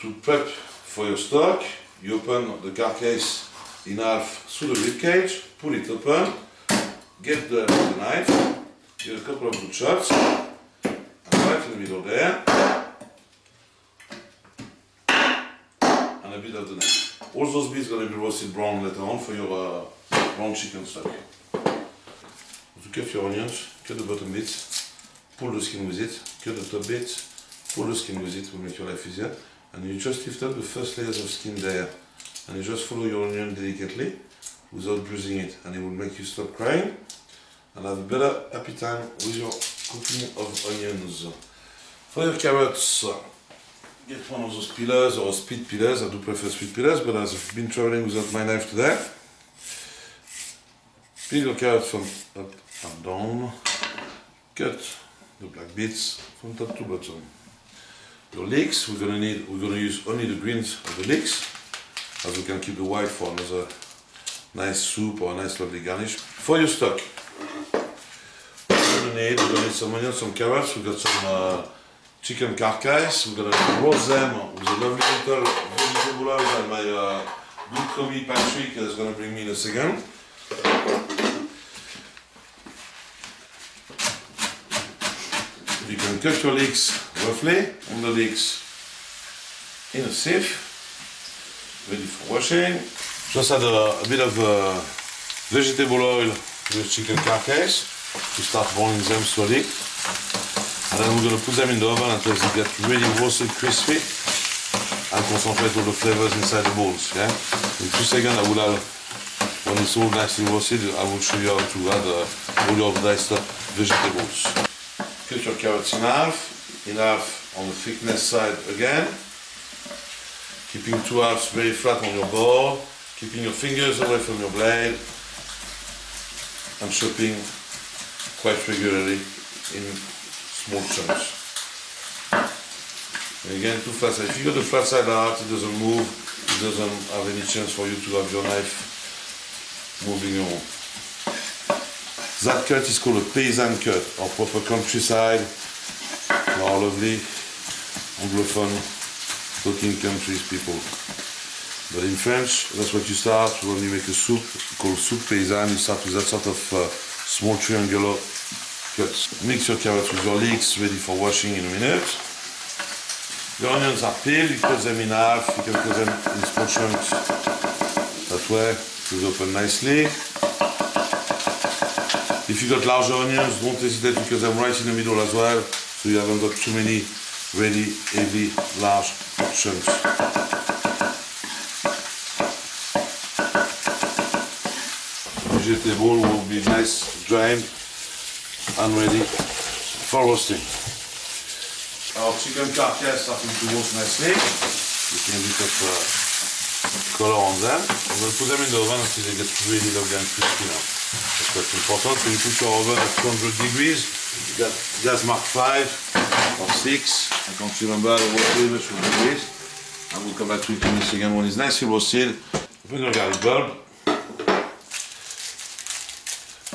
To prep for your stock, you open the carcass in half through the rib cage, pull it open, get the knife, get a couple of good shots, and right in the middle there, and a bit of the knife. All those bits are going to be roasted brown later on for your brown chicken stock. To cut your onions, cut the bottom bits, pull the skin with it, cut the top bits, pull the skin with it will make your life easier. And you just lift up the first layers of skin there, and you just follow your onion delicately without bruising it, and it will make you stop crying and have a better appetite with your cooking of onions. For your carrots, get one of those peelers or split peelers. I do prefer split peelers, but as I've been traveling without my knife today, peel your carrots from up and down, cut the black bits from top to bottom. Your leeks, we're going to use only the greens of the leeks, as we can keep the white for another nice soup or a nice lovely garnish. For your stock, we're going to need some onions, some carrots, we've got some chicken carcass, we're going to roast them with a lovely little vegetable oil that my good Kobe Patrick is going to bring me in a second. You can cut your leeks roughly on the leeks in a sieve, ready for washing. Just add a bit of vegetable oil with chicken carcass to start browning them slowly. And then we're going to put them in the oven until they get really roasted crispy and concentrate all the flavors inside the bowls. Yeah? In 2 seconds I will have, when it's all nicely roasted, I will show you how to add all your diced up vegetables. Cut your carrots in half on the thickness side again, keeping 2 halves very flat on your board, keeping your fingers away from your blade, and chopping quite regularly in small chunks. And again, 2 flat sides. If you got the flat side out, it doesn't move, it doesn't have any chance for you to have your knife moving on. That cut is called a paysan cut, or proper countryside, or lovely anglophone talking countries people. But in French, that's what you start when you make a soup called soup paysan. You start with that sort of small triangular cuts. Mix your carrots with your leeks, ready for washing in a minute. Your onions are peeled, you cut them in half, you can cut them in small chunks. That way, they open nicely. If you got larger onions, don't hesitate to cut them right in the middle as well, so you haven't got too many really heavy, large chunks. Vegetable will be nice, drained, and ready for roasting. Our chicken carcass starting to roast nicely. You can get a bit of color on them. I'm going to put them in the oven until they get really lovely and crispy now. That's quite important. So you put your oven at 200 degrees. You got gas mark 5 or 6. I can't remember what degrees. I will come back to it in a second when it's nicely roasted. Open your garlic bulb.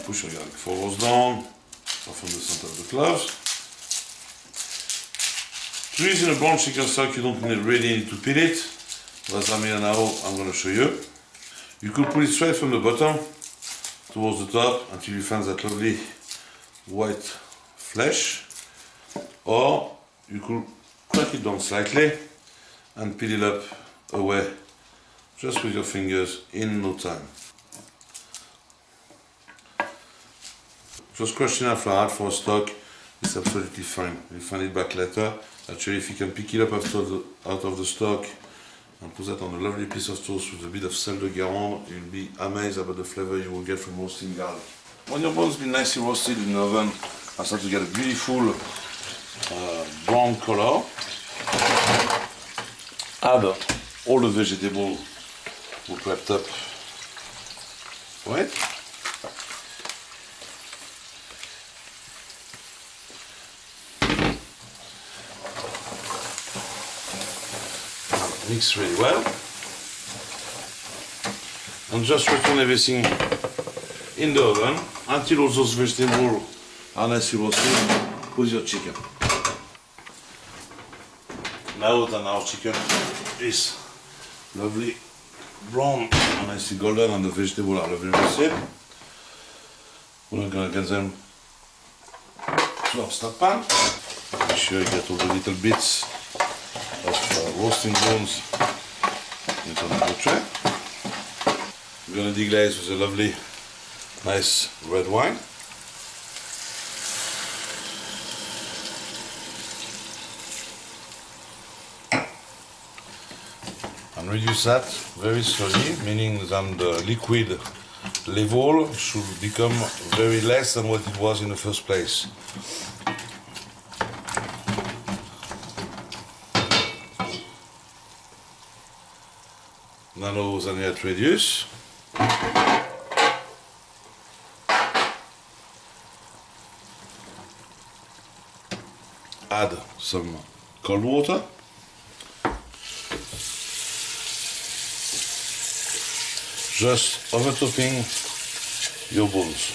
Push your garlic forwards down. Soften the center of the cloves. To use in a brown chicken stock, you don't really need to peel it. As I'm here now, I'm going to show you. You could put it straight from the bottom towards the top until you find that lovely white flesh, or you could crack it down slightly and peel it up away just with your fingers in no time. Just crushing it flat for a stock is absolutely fine. You'll find it back later. Actually, if you can pick it up out of the stock and put that on a lovely piece of toast with a bit of sel de Guérande, you'll be amazed about the flavor you will get from roasting garlic. When your bone's been nicely roasted in the oven, I start to get a beautiful brown color. Add all the vegetables we prepped up. Right? Mix really well, and just return everything in the oven until all those vegetables are nicely roasted with your chicken. Now that our chicken is lovely brown and nicely golden and the vegetables are lovely roasted, we're going to get them to our stock pan. Make sure you get all the little bits of roasting bones into the tray. We're going to deglaze with a lovely, nice red wine. And reduce that very slowly, meaning that the liquid level should become very less than what it was in the first place. Now then we have to reduce. Add some cold water. Just overtopping your bones.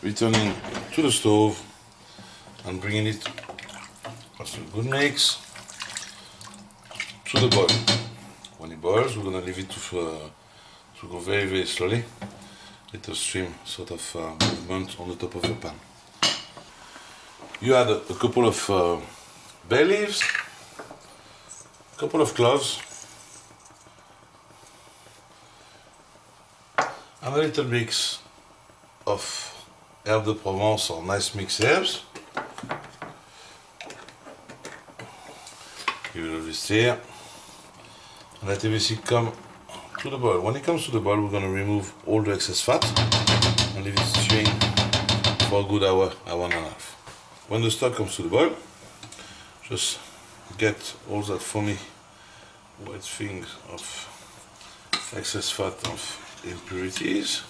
Returning to the stove and bringing it as a good mix to the boil. When it boils, we're going to leave it to go very, very slowly. Little stream sort of movement on the top of the pan. You add a couple of bay leaves, a couple of cloves, and a little mix of herbe de Provence or nice mixed herbs. Give it a little stir and let everything come to the boil. When it comes to the boil, we're going to remove all the excess fat and leave it stewing for a good hour, hour and a half. When the stock comes to the boil, just get all that foamy white things of excess fat, of impurities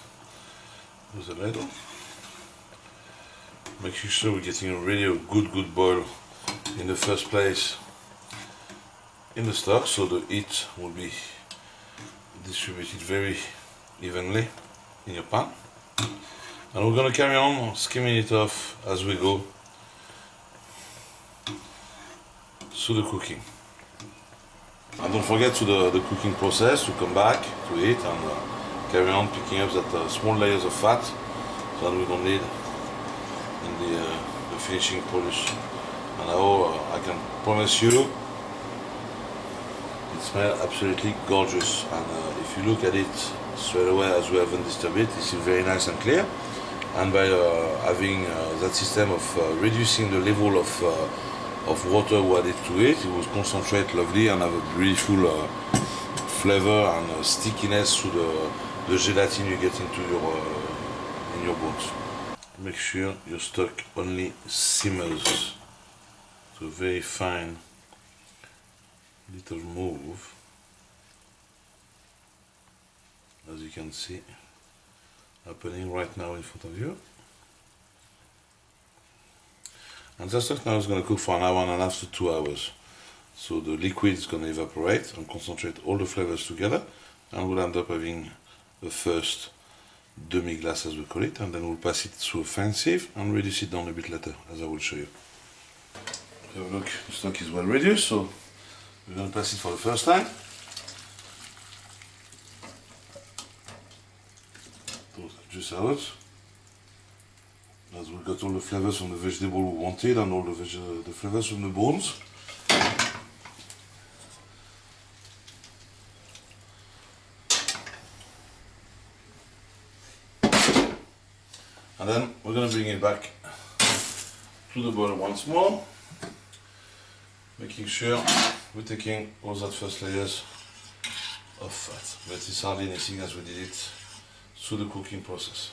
with a ladle. Making sure we're getting really a good boil in the first place in the stock, so the heat will be distributed very evenly in your pan. And we're going to carry on skimming it off as we go through the cooking. And don't forget to the cooking process to come back to it and carry on picking up that small layers of fat that we don't need in the finishing polish. And now I can promise you it smells absolutely gorgeous, and if you look at it straight away as we haven't disturbed it, it's very nice and clear. And by having that system of reducing the level of water we added to it, it will concentrate lovely and have a beautiful flavor and stickiness to the gelatin you get into in your bones. Make sure your stock only simmers to a very fine little move, as you can see happening right now in front of you. And that stock now is going to cook for an hour and a half to 2 hours. So the liquid is going to evaporate and concentrate all the flavors together, and we'll end up having the first demi-glace, as we call it, and then we'll pass it through a fan sieve and reduce it down a bit later, as I will show you. Have a look, the stock is well reduced, so we're going to pass it for the first time. Those juice out. As we got all the flavors from the vegetable we wanted and all the flavors from the bones. And then we're going to bring it back to the boil once more, making sure we're taking all that first layers of fat, but it's hardly anything as we did it through the cooking process.